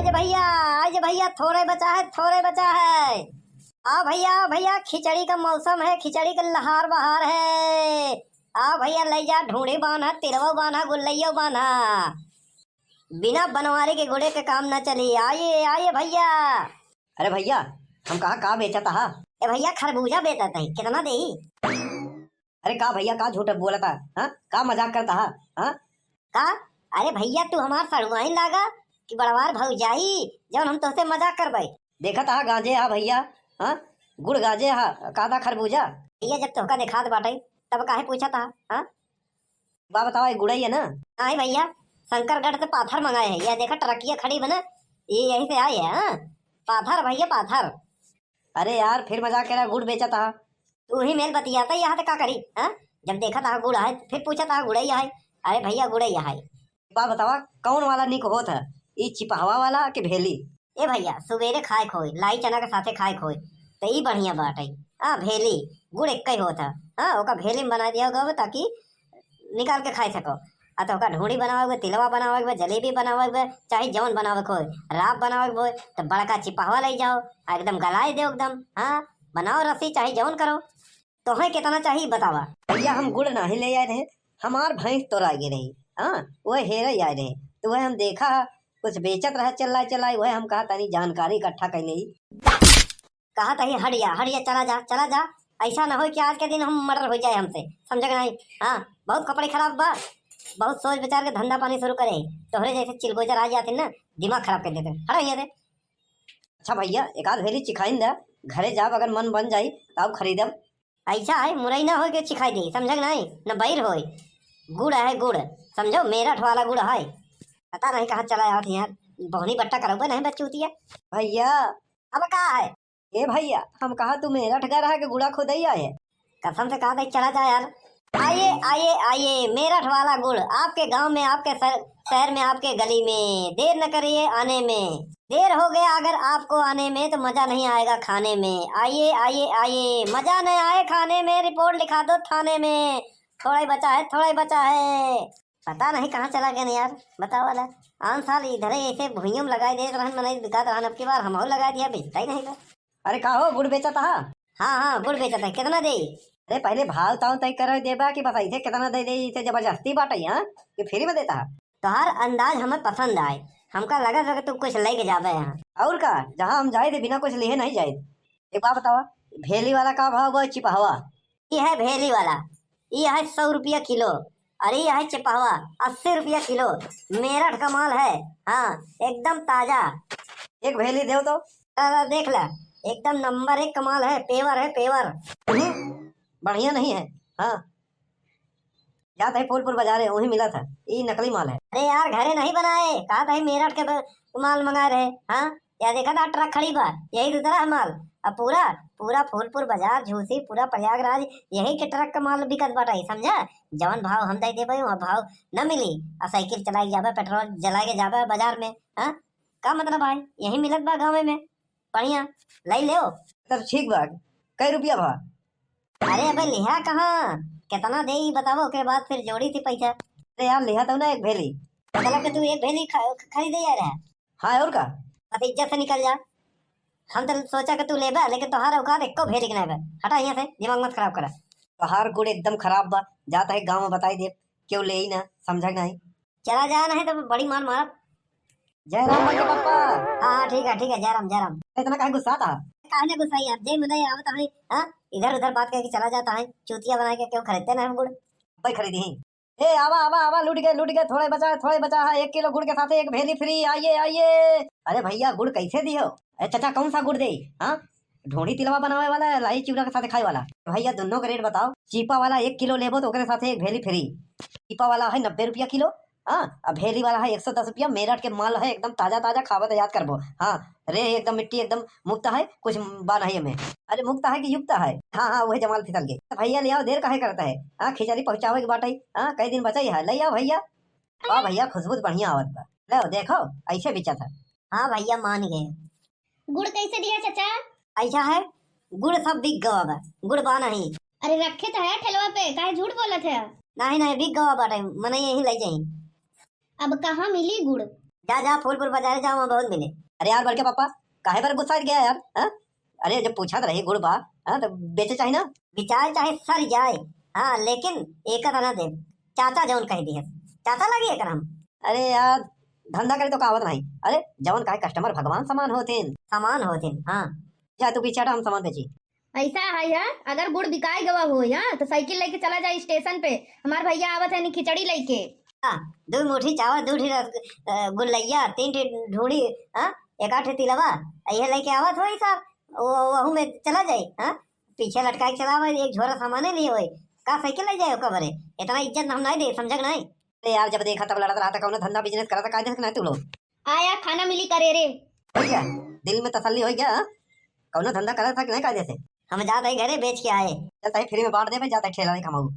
आज भैया थोड़े बचा है, थोड़े बचा है। आ भैया भैया, खिचड़ी का मौसम है, खिचड़ी का लहार बहार है। आ भैया ले जा, ढूंढी बांधा, तिरवा बांधा, गुल्लैया बांधा। बिना बनवारी के गुड़े के काम न चली। आइए आइए भैया। अरे भैया, हम कहा बेचा था? ए भैया, खरबूजा बेचा था, कितना दे? अरे का भैया, का झूठ बोला था? हाँ, का मजाक करता है? हाँ का? अरे भैया, तू हमार सड़ुआइन लागा कि बड़वार भौजाई जब हम तुझसे मजाक करबई। देखा था गांजे हा भैया। हाँ, गुड़ गाजे हा, का था खरबूजा। भैया जब तोहका दिखात बाटे तब काहे पूछा था? हाँ बा बताओ, ये गुड़ा ही है ना? नहीं भैया, शंकरगढ़ से पाथर मंगाए हैं। यह देखा ट्रकिया खड़ी बना, ये यहीं से आई है। हाँ, पाथर भैया पाथर। अरे यार, फिर मजाक कह रहा, गुड़ बेचा था। तू ही मेल बतियाता यहाँ से का करी? हाँ, जब देखा था गुड़ है फिर पूछा था गुड़ ही है। अरे भैया गुड़ ही है। बा बतावा, कौन वाला निक होत है, ये चिपहवा वाला कि भेली? ए भैया, सुबेरे खाए खोए लाई चना के साथे खाए खोए तो ई बढ़िया बात है। हाँ, भेली गुड़ एक ही होता। हाँ, ओका भेली में बना दिया होगा ताकि निकाल के खाई सको। आ तो ओका ढूंढी बनावे, तिलवा बनावे, जलेबी बनावे, चाहे जौन बनावे खोए, राब बनावे खोए तो बड़का चिपहवा ले जाओ, एकदम गलाए दो एकदम। हाँ, बनाओ रसी, चाहे जौन करो। तुम्हें कितना चाहिए बतावा? भैया हम गुड़ नहीं ले आए रहे, हमार भैंस तो आगे रही। हाँ, वह हेरा आए रहे तो वह हम देखा कुछ बेचत रहा, चल वह हम कहा तनी जानकारी इकट्ठा कर ली। कहा था हटिया हटिया, चला जा चला जा। ऐसा ना हो कि आज के दिन हम मर्डर हो जाए हमसे, समझ गए नहीं? हाँ, बहुत कपड़े खराब बा, बहुत सोच विचार के धंधा पानी शुरू करे। तोहरे जैसे चिलगोजर आ जाते ना, दिमाग खराब कर देते। हटा यहाँ से। अच्छा भैया, एक आध भेली चिखाइन दे, घरे जाब अगर मन बन जाई तब खरीदम। ऐसा है, मुरई ना हो के चिखाई दी, समझ नहीं? न बैर हो, गुड़ है गुड़, समझो मेरठ वाला गुड़ है। पता नहीं कहाँ चला यार यार, बहुनी बट्टा करोगे नहीं बच्चूती है। भैया अब कहा है? ए भैया, हम कहा तू मेरठ गया रहा कि गुड़ा खुद ही आए? कसम से कहा था चला जा यार। आइए आइए आइए, मेरठ वाला गुड़ आपके गांव में, आपके शहर में, आपके गली में। देर न करिए आने में, देर हो गया अगर आपको आने में तो मजा नहीं आएगा खाने में। आइए आइए आइए, मजा नहीं आए खाने में रिपोर्ट लिखा दो थाने में। थोड़ा ही बचा है, थोड़ा ही बचा है। पता नहीं कहाँ चला गया यार, बताओ वाला। आन साल इधर ही ऐसे भुइयों में लगाई दे रहन, मनाई बिका रहन, अब की बार हम लगा दिया, बेचता ही नहीं था। अरे का हो, गुड़ बेचा था? हाँ हाँ, गुड़ बेचा था, कितना दे? अरे पहले भाव ताव तय कर देबा कि बस ऐसे कितना दे दे, इसे जबरदस्ती बाटे यहाँ कि फ्री में देता है? तो हर अंदाज हमें पसंद आए, हमका लगा था कि तू कुछ लेके जावे यहाँ। और का, जहाँ हम जाए थे बिना कुछ लिए नहीं जाए। एक बात बतावा, भेली वाला का भाव बा, चिपहवा? ये है भेली वाला, ये है 100 रुपया किलो। अरे ये है चिपहवा 80 रुपया किलो। मेरठ का माल है। हाँ, एकदम ताजा। एक भेली दे तो। देख ला, एकदम नंबर 1 कमाल है, पेवर है पेवर। बढ़िया नहीं है? हाँ, जाता है फूलपुर बाजार है, वही मिला था, ये नकली माल है। अरे यार, घरे नहीं बनाए, कहा था मेरठ के माल मंगा रहे। हाँ, या देखा था ट्रक खड़ी बा, यही दूसरा है माल। अब पूरा पूरा फूलपुर बाजार, झूसी, पूरा प्रयागराज, यही के ट्रक का माल बिकत बाटा, समझा? जवन भाव हम दे देबे वहाँ भाव न मिली। आ साइकिल चलाई जाबे, पेट्रोल जला के जाबे बाजार में। हाँ, का मतलब भाई, यही मिलत बा गाँव में बढ़िया, ले ले। तब ठीक बा, कई रुपया भा? अरे अबे लिहा कहाँ, कितना दे बताओ, के बाद फिर जोड़ी थी पैसा। अरे यार लिहा तो ना एक भेली। मतलब कि तू एक भेली खरीदे जा रहा है? हाँ, और का? बस इज्जत से निकल जा। हम तो सोचा कि तू लेबा, लेकिन तोहार औकात एको भेली के नहीं बा। हटा यहाँ से, दिमाग मत खराब करा। पहाड़ गुड़ एकदम खराब बा, जाता है गाँव में बताई दे, क्यों ले ही ना, समझा नहीं? चला जा, नहीं तो बड़ी मार मार। जय राम के पापा। हाँ हाँ, ठीक है ठीक है, जय राम जय राम। इतना काहे गुस्सा था? कहने गुस्सा यार, जय मुदय आवत है। हाँ, इधर उधर बात करके चला जाता है, चूतिया बना के क्यों खरीदते ना हम गुड़? भाई खरीदी ही। ए आवा आवा आवा, लुट गए, थोड़े बचा है, 1 किलो गुड़ के साथ एक भेली फ्री, आइए आइए। अरे भैया, गुड़ कैसे दियो? अरे चाचा, कौन सा गुड़ दे? हाँ, ढोंढी तिलवा बनावे वाला है, लाई चिवड़ा के साथ खाए वाला? भैया दोनों का रेट बताओ। चीपा वाला 1 किलो लेबो तो ओकरे साथ एक भेली फ्री। चीपा वाला है 90 रुपया किलो। हाँ, अब भेली वाला है 110 रुपया। मेरठ के माल है, एकदम ताजा ताजा, खावा तो याद करबो। हाँ, रे एकदम मिट्टी एकदम मुक्त है, कुछ बा नहीं में। अरे मुक्त है कि युक्त है? हाँ हाँ, वही जमाल फिसल गए। तो भैया ले आओ, देर काहे करता है? हाँ, खिचड़ी पहुंचावे के बाटे। हाँ, कई दिन बचाई है, ले आओ भैया। वाह भैया, खुशबू बढ़िया आवत बा। ले देखो, ऐसे बेचा था। हाँ भैया, मान गए। गुड़ कैसे दिया चाचा? ऐसा है, गुड़ सब बिक गवा बा, गुड़ बा नहीं। अरे रखे तो है ठेलवा पे, काहे झूठ बोला थे? नहीं नहीं, बिक गवा बाटे, मने यही ले जाई। अब कहाँ मिली गुड़? जा जा फूलपुर बाजार जाओ, वहाँ बहुत मिले। अरे यार बड़के पापा काहे पर गुस्सा गया यार, हाँ? अरे जब पूछा तो रही गुड़ बा, हाँ तो बेचे चाहिए ना। विचार चाहे सर जाए, हाँ लेकिन एक ना दे। चाचा जौन कह दिया, चाचा लगी एक हम। अरे यार धंधा करे तो कहावत नहीं, अरे जवन काहे कस्टमर भगवान समान होतेन। सामान होते, हाँ। जा तू पीछे हटा, हम सामान बेची। ऐसा है यार, अगर गुड़ बिकाई गवा हो यहाँ तो साइकिल लेके चला जाए स्टेशन पे, हमार भैया आवत है नी खिचड़ी लेके। हाँ, 2 मुठी चावल, 2 गुलैया, 3 ढूंढी, हाँ 1 तिलवा, ये लेके आवत हो साहब, वहू में चला जाए। हाँ पीछे लटका के चला, एक झोरा सामाने लिए हुए का साइकिल ले जाए कबरे। इतना इज्जत हम नहीं दे, समझ नहीं। अरे यार जब देखा तब लड़त रहा था, कौन धंधा बिजनेस करा था, काहे देख नहीं तू लोग। आया खाना मिली करे रे। हो गया दिल में तसल्ली हो गया, हाँ? कौन धंधा करा था कि नहीं कायदे से। हम जाते घरे बेच के आए। चलता है फ्री में बांट दे, मैं जाता है ठेला नहीं कमाऊ।